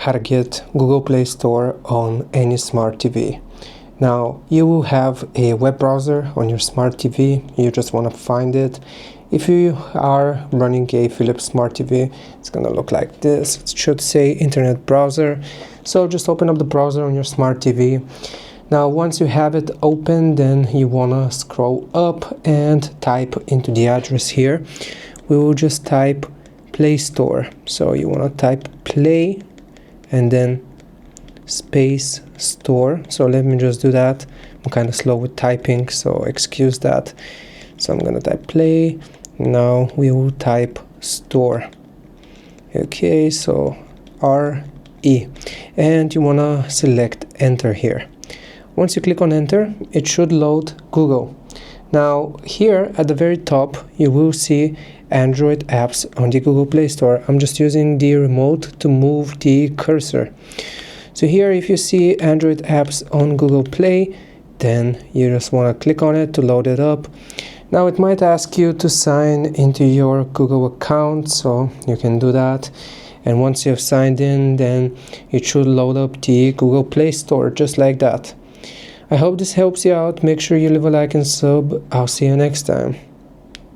how to get Google Play Store on any smart TV. Now, you will have a web browser on your smart TV. You just want to find it. If you are running a Philips Smart TV, it's going to look like this. It should say Internet Browser. So just open up the browser on your smart TV. Now, once you have it open, then you want to scroll up and type into the address here. We will just type Play Store. So you want to type Play and then space store. So let me just do that. I'm kind of slow with typing, so excuse that. So I'm gonna type Play. Now we will type store. Okay, so RE, and you wanna select enter here. Once you click on enter, it should load Google. Now here at the very top you will see Android apps on the Google Play Store. I'm just using the remote to move the cursor. So here, if you see Android apps on Google Play, then you just want to click on it to load it up. Now it might ask you to sign into your Google account, so you can do that. And once you have signed in, then it should load up the Google Play Store just like that. I hope this helps you out. Make sure you leave a like and sub. I'll see you next time.